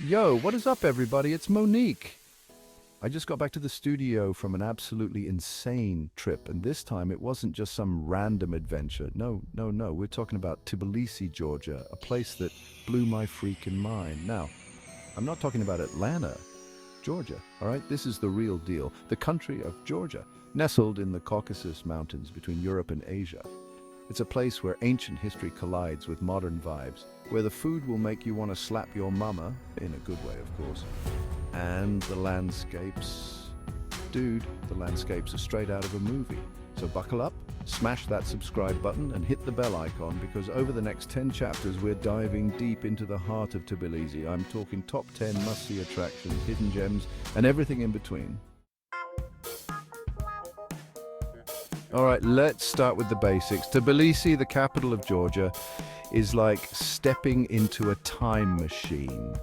Yo, what is up, everybody? It's Monique. I just got back to the studio from an absolutely insane trip, and this time it wasn't just some random adventure. No, no, no. We're talking about Tbilisi, Georgia, a place that blew my freaking mind. Now, I'm not talking about Atlanta, Georgia, all right? This is the real deal. The country of Georgia, nestled in the Caucasus Mountains between Europe and Asia. It's a place where ancient history collides with modern vibes, where the food will make you want to slap your mama, in a good way, of course. And the landscapes, dude, the landscapes are straight out of a movie. So buckle up, smash that subscribe button and hit the bell icon, because over the next 10 chapters we're diving deep into the heart of Tbilisi. I'm talking top 10 must-see attractions, hidden gems, and everything in between. All right, let's start with the basics. Tbilisi, the capital of Georgia, is like stepping into a time machine.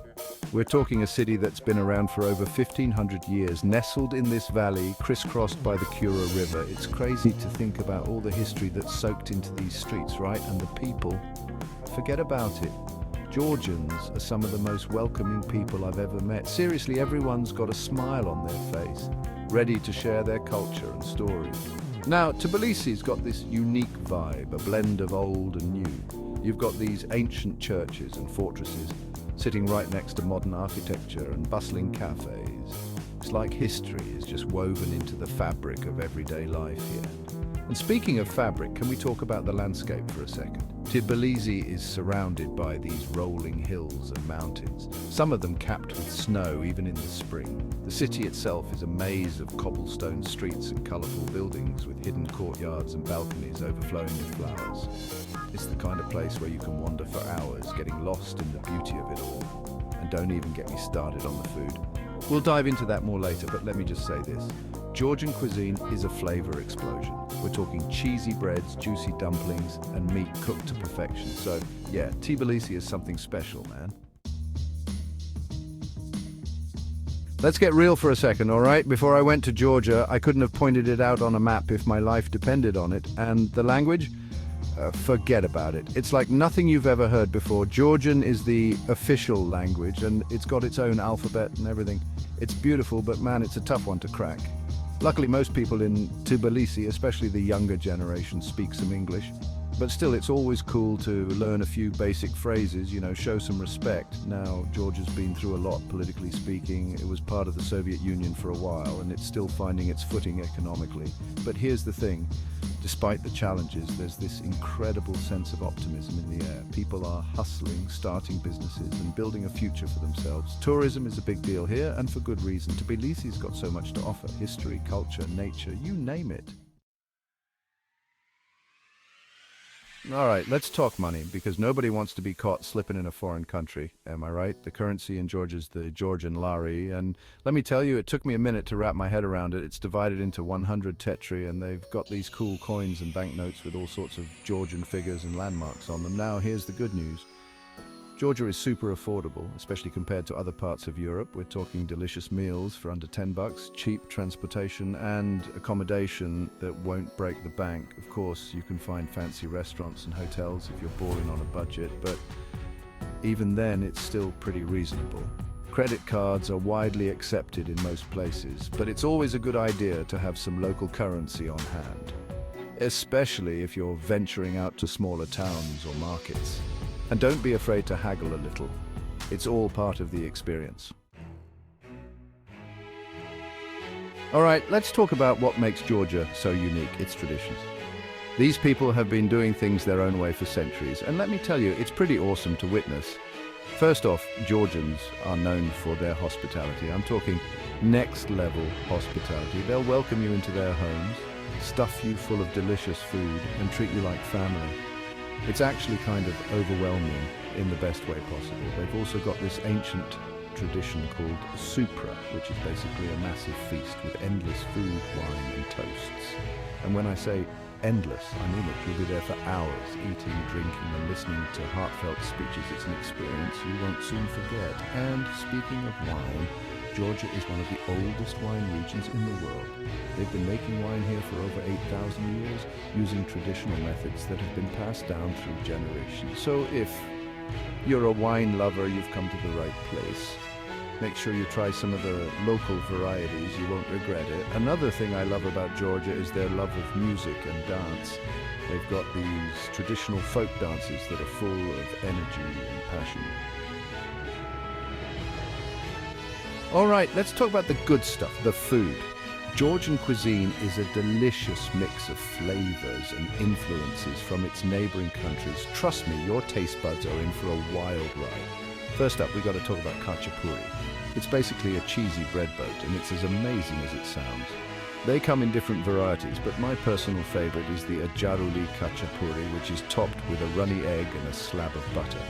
We're talking a city that's been around for over 1,500 years, nestled in this valley, crisscrossed by the Kura River. It's crazy to think about all the history that's soaked into these streets, right? And the people, forget about it. Georgians are some of the most welcoming people I've ever met. Seriously, everyone's got a smile on their face, ready to share their culture and stories. Now, Tbilisi's got this unique vibe, a blend of old and new. You've got these ancient churches and fortresses sitting right next to modern architecture and bustling cafes. It's like history is just woven into the fabric of everyday life here. And speaking of fabric, can we talk about the landscape for a second? Tbilisi is surrounded by these rolling hills and mountains, some of them capped with snow even in the spring. The city itself is a maze of cobblestone streets and colourful buildings with hidden courtyards and balconies overflowing with flowers. It's the kind of place where you can wander for hours, getting lost in the beauty of it all. And don't even get me started on the food. We'll dive into that more later, but let me just say this. Georgian cuisine is a flavor explosion. We're talking cheesy breads, juicy dumplings, and meat cooked to perfection. So, yeah, Tbilisi is something special, man. Let's get real for a second, all right? Before I went to Georgia, I couldn't have pointed it out on a map if my life depended on it. And the language? Forget about it. It's like nothing you've ever heard before. Georgian is the official language, and it's got its own alphabet and everything. It's beautiful, but man, it's a tough one to crack. Luckily, most people in Tbilisi, especially the younger generation, speak some English. But still, it's always cool to learn a few basic phrases, show some respect. Now, Georgia's been through a lot, politically speaking. It was part of the Soviet Union for a while, and it's still finding its footing economically. But here's the thing. Despite the challenges, there's this incredible sense of optimism in the air. People are hustling, starting businesses, and building a future for themselves. Tourism is a big deal here, and for good reason. Tbilisi's got so much to offer. History, culture, nature, you name it. All right, let's talk money, because nobody wants to be caught slipping in a foreign country. Am I right? The currency in Georgia is the Georgian lari, and let me tell you, it took me a minute to wrap my head around it. It's divided into 100 tetri, and they've got these cool coins and banknotes with all sorts of Georgian figures and landmarks on them. Now, here's the good news. Georgia is super affordable, especially compared to other parts of Europe. We're talking delicious meals for under $10, cheap transportation, and accommodation that won't break the bank. Of course, you can find fancy restaurants and hotels if you're balling on a budget, but even then, it's still pretty reasonable. Credit cards are widely accepted in most places, but it's always a good idea to have some local currency on hand, especially if you're venturing out to smaller towns or markets. And don't be afraid to haggle a little. It's all part of the experience. All right, let's talk about what makes Georgia so unique, its traditions. These people have been doing things their own way for centuries, and let me tell you, it's pretty awesome to witness. First off, Georgians are known for their hospitality. I'm talking next-level hospitality. They'll welcome you into their homes, stuff you full of delicious food, and treat you like family. It's actually kind of overwhelming in the best way possible. They've also got this ancient tradition called supra, which is basically a massive feast with endless food, wine, and toasts. And when I say endless, I mean it. You'll be there for hours, eating, drinking, and listening to heartfelt speeches. It's an experience you won't soon forget. And speaking of wine, Georgia is one of the oldest wine regions in the world. They've been making wine here for over 8,000 years, using traditional methods that have been passed down through generations. So if you're a wine lover, you've come to the right place. Make sure you try some of the local varieties, you won't regret it. Another thing I love about Georgia is their love of music and dance. They've got these traditional folk dances that are full of energy and passion. All right, let's talk about the good stuff, the food. Georgian cuisine is a delicious mix of flavors and influences from its neighboring countries. Trust me, your taste buds are in for a wild ride. First up, we've got to talk about khachapuri. It's basically a cheesy bread boat, and it's as amazing as it sounds. They come in different varieties, but my personal favorite is the ajaruli khachapuri, which is topped with a runny egg and a slab of butter.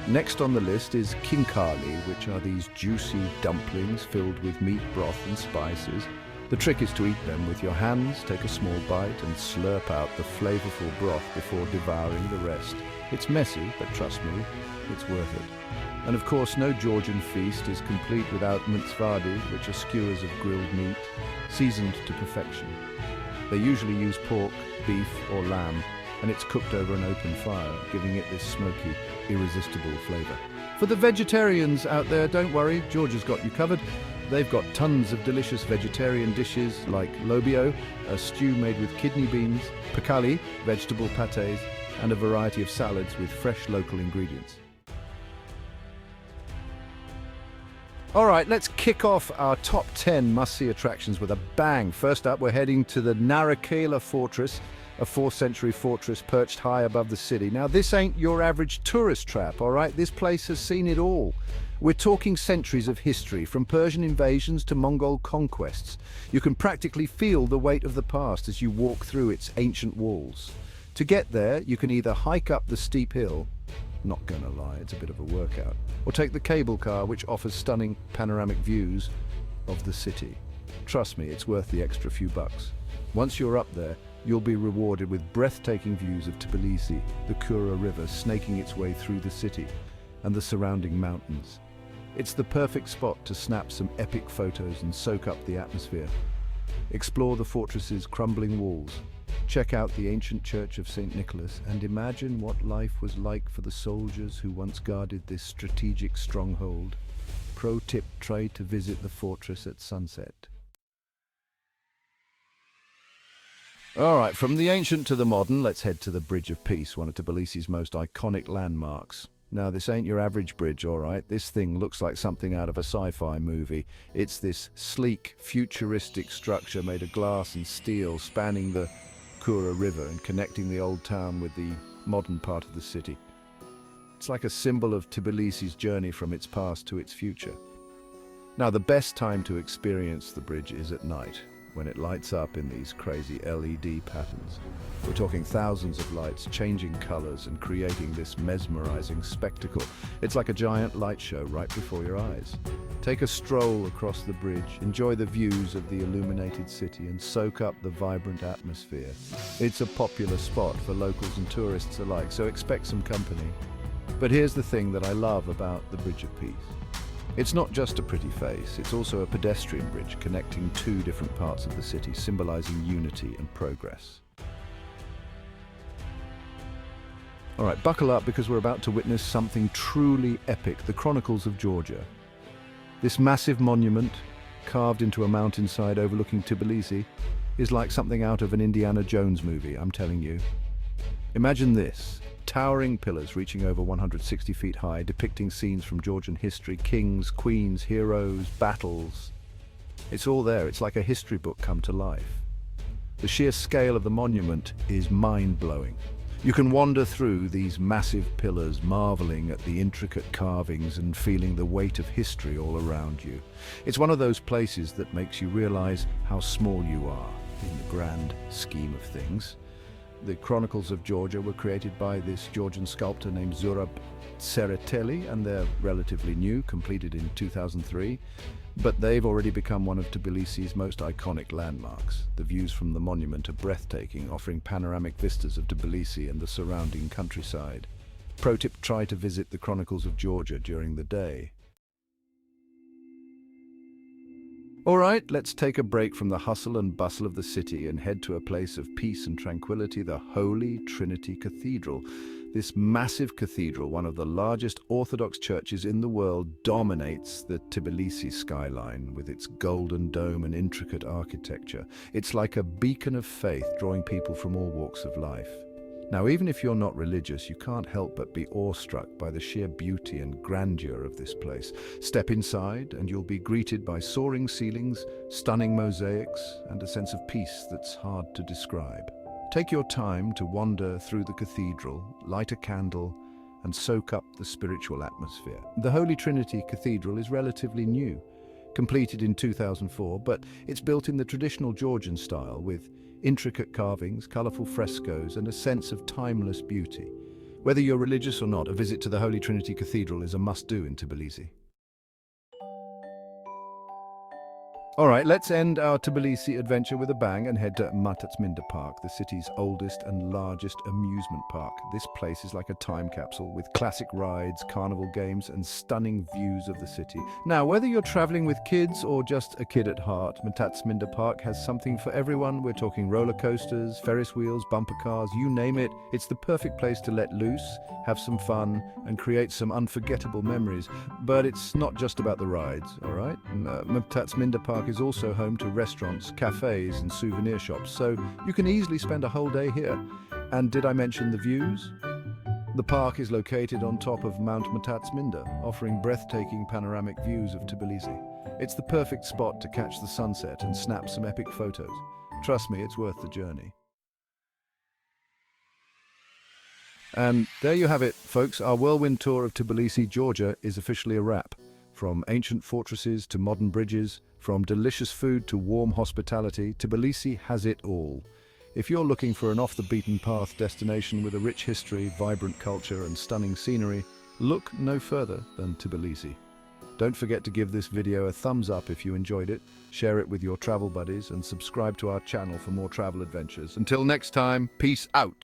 Next on the list is kinkali, which are these juicy dumplings filled with meat broth and spices. The trick is to eat them with your hands, take a small bite and slurp out the flavorful broth before devouring the rest. It's messy, but trust me, it's worth it. And of course, no Georgian feast is complete without mintsvadi, which are skewers of grilled meat, seasoned to perfection. They usually use pork, beef or lamb, and it's cooked over an open fire, giving it this smoky, irresistible flavor. For the vegetarians out there, don't worry, Georgia's got you covered. They've got tons of delicious vegetarian dishes like lobio, a stew made with kidney beans, pakali, vegetable pâtés, and a variety of salads with fresh local ingredients. All right, let's kick off our top 10 must-see attractions with a bang. First up, we're heading to the Narikala Fortress, a 4th century fortress perched high above the city. Now, this ain't your average tourist trap, all right? This place has seen it all. We're talking centuries of history, from Persian invasions to Mongol conquests. You can practically feel the weight of the past as you walk through its ancient walls. To get there, you can either hike up the steep hill, not gonna lie, it's a bit of a workout, or take the cable car, which offers stunning panoramic views of the city. Trust me, it's worth the extra few bucks. Once you're up there, you'll be rewarded with breathtaking views of Tbilisi, the Kura River snaking its way through the city, and the surrounding mountains. It's the perfect spot to snap some epic photos and soak up the atmosphere. Explore the fortress's crumbling walls, check out the ancient church of St. Nicholas, and imagine what life was like for the soldiers who once guarded this strategic stronghold. Pro tip, try to visit the fortress at sunset. All right, from the ancient to the modern, let's head to the Bridge of Peace, one of Tbilisi's most iconic landmarks. Now, this ain't your average bridge, all right? This thing looks like something out of a sci-fi movie. It's this sleek, futuristic structure made of glass and steel spanning the Kura River and connecting the old town with the modern part of the city. It's like a symbol of Tbilisi's journey from its past to its future. Now, the best time to experience the bridge is at night, when it lights up in these crazy LED patterns. We're talking thousands of lights changing colors and creating this mesmerizing spectacle. It's like a giant light show right before your eyes. Take a stroll across the bridge, enjoy the views of the illuminated city, and soak up the vibrant atmosphere. It's a popular spot for locals and tourists alike, so expect some company. But here's the thing that I love about the Bridge of Peace. It's not just a pretty face, it's also a pedestrian bridge connecting two different parts of the city, symbolizing unity and progress. All right, buckle up because we're about to witness something truly epic, the Chronicles of Georgia. This massive monument, carved into a mountainside overlooking Tbilisi, is like something out of an Indiana Jones movie, I'm telling you. Imagine this. Towering pillars reaching over 160 feet high, depicting scenes from Georgian history, kings, queens, heroes, battles. It's all there. It's like a history book come to life. The sheer scale of the monument is mind-blowing. You can wander through these massive pillars, marveling at the intricate carvings and feeling the weight of history all around you. It's one of those places that makes you realize how small you are in the grand scheme of things. The Chronicles of Georgia were created by this Georgian sculptor named Zurab Tsereteli, and they're relatively new, completed in 2003. But they've already become one of Tbilisi's most iconic landmarks. The views from the monument are breathtaking, offering panoramic vistas of Tbilisi and the surrounding countryside. Pro tip, try to visit the Chronicles of Georgia during the day. All right, let's take a break from the hustle and bustle of the city and head to a place of peace and tranquility, the Holy Trinity Cathedral. This massive cathedral, one of the largest Orthodox churches in the world, dominates the Tbilisi skyline with its golden dome and intricate architecture. It's like a beacon of faith, drawing people from all walks of life. Now, even if you're not religious, you can't help but be awestruck by the sheer beauty and grandeur of this place. Step inside and you'll be greeted by soaring ceilings, stunning mosaics, and a sense of peace that's hard to describe. Take your time to wander through the cathedral, light a candle, and soak up the spiritual atmosphere. The Holy Trinity Cathedral is relatively new, completed in 2004, but it's built in the traditional Georgian style with intricate carvings, colorful frescoes, and a sense of timeless beauty. Whether you're religious or not, a visit to the Holy Trinity Cathedral is a must-do in Tbilisi. All right, let's end our Tbilisi adventure with a bang and head to Minda Park, the city's oldest and largest amusement park. This place is like a time capsule with classic rides, carnival games, and stunning views of the city. Now, whether you're traveling with kids or just a kid at heart, Matat's Minda Park has something for everyone. We're talking roller coasters, Ferris wheels, bumper cars, you name it. It's the perfect place to let loose, have some fun, and create some unforgettable memories. But it's not just about the rides, all right? Matat's Minda Park is also home to restaurants, cafes, and souvenir shops, so you can easily spend a whole day here. And did I mention the views? The park is located on top of Mount Matat's Minda, offering breathtaking panoramic views of Tbilisi. It's the perfect spot to catch the sunset and snap some epic photos. Trust me, it's worth the journey. And there you have it, folks. Our whirlwind tour of Tbilisi, Georgia is officially a wrap. From ancient fortresses to modern bridges, from delicious food to warm hospitality, Tbilisi has it all. If you're looking for an off-the-beaten-path destination with a rich history, vibrant culture, and stunning scenery, look no further than Tbilisi. Don't forget to give this video a thumbs up if you enjoyed it, share it with your travel buddies, and subscribe to our channel for more travel adventures. Until next time, peace out!